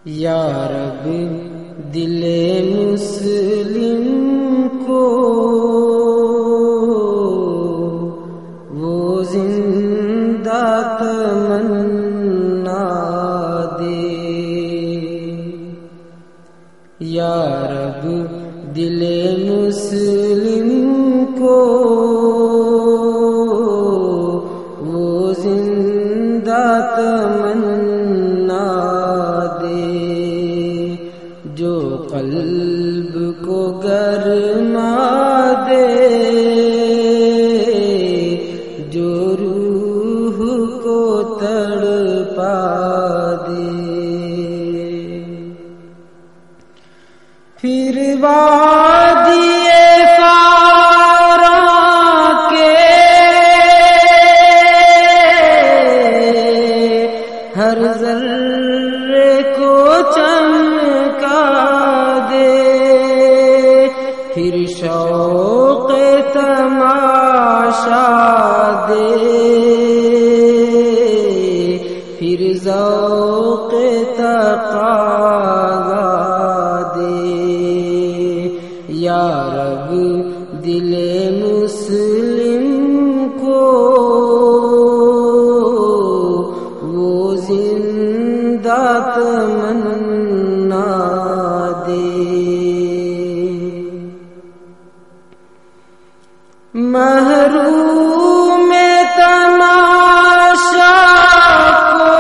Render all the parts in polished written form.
یا رب دل مسلم کو وہ زندہ تمنا دے، یا رب دل مسلم کو وہ زندہ تمنا دے، جو قلب کو گرما دے، جو روح کو تڑپا دے، پھر وادی فاراں کے ہر ذرے کو چمکا دے، پھر شوق تماشا دے، پھر ذوق تقاضا دے، یا رب دل مسلم کو وہ زندہ تمنا دے، محروم تماشا کو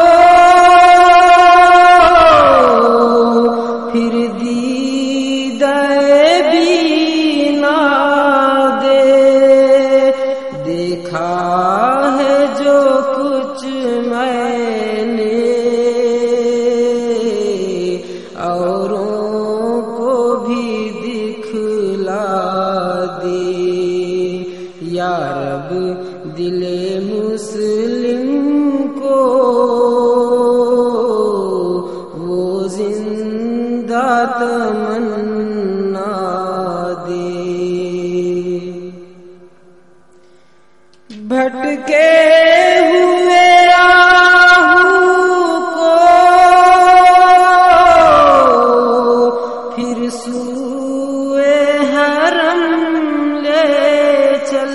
پھر دیدہ بینا دے، دیکھا ہے جو کچھ میں نے اوروں کو بھی دکھلا دے، یا رب دل مسلم کو وہ زندہ تمنا دے، بھٹکے ہوئے راہوں کو پھر سوئے حرم لے چل،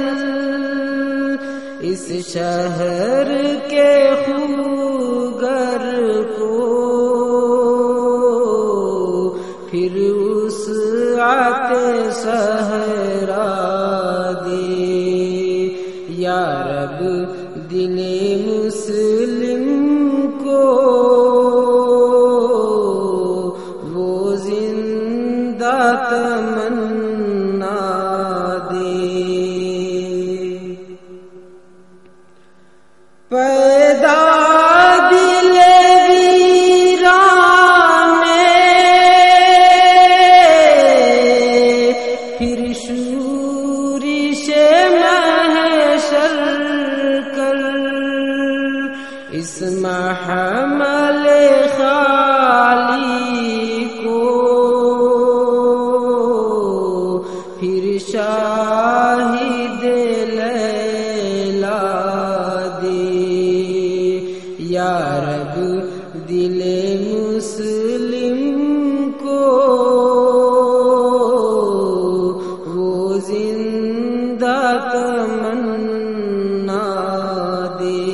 اس شہر کے خوگر کو پھر وسعت صحرا دے، یا رب دل مسلم کو وہ زندہ تمنا دے، پیدا دل ویران میں پھر شورش محشر کر، اس محمل خالی کو پھر شاہد لیلا دے، یا رب دل مسلم کو وہ زندہ تمنا دے،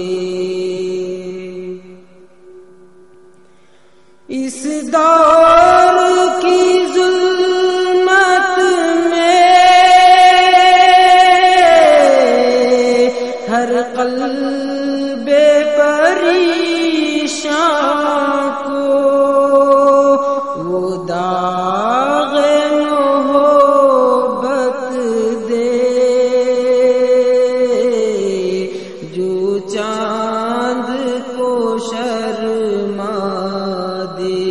اس دور کی ظلمت میں ہر قلب پریشان کو وہ داغ محبت دے، جو چاند کو شرما دے،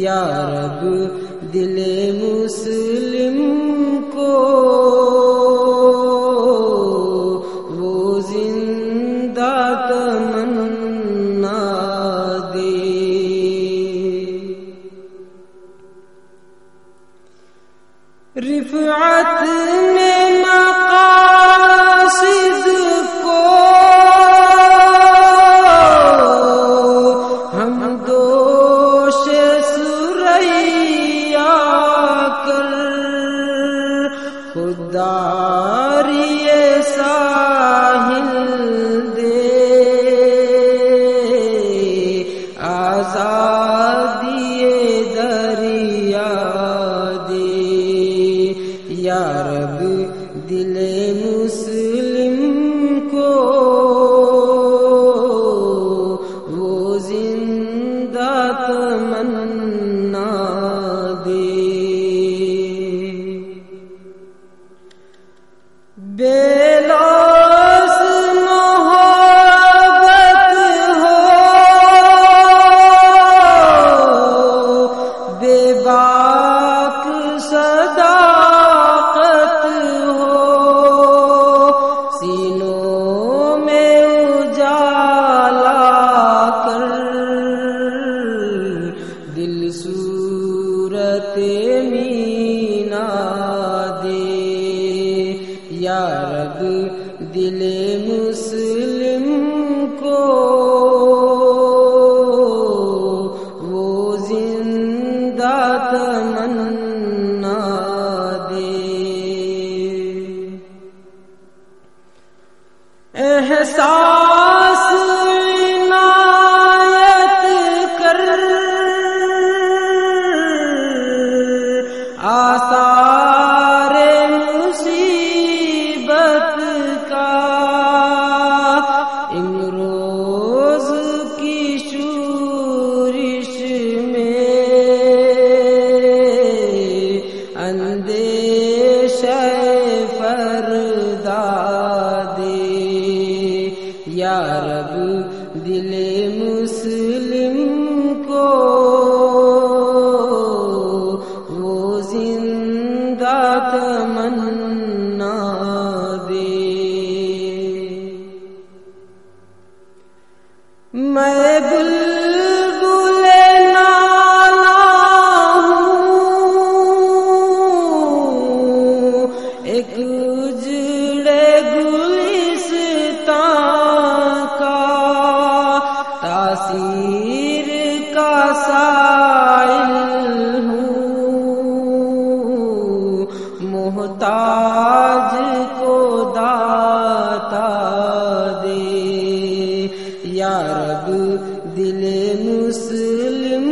یا رب دل مسلم کو وہ زندہ تمنا دے، رفعت میں مقاصد کو دل مسلم کو وہ زندہ تمنا دے، احساس عنایت کر آثار مصیبت کا، امروز کی شورش میں اندیشہ فردا دے، یا رب دل مسلم کو وہ زندہ تمنا دے۔ میں بلبل نالا ہوں، ایک اجڑے گلستان کا، تاثیر کا سائل ہوں، محتاج کو داتا دے، یا رب دل مسلم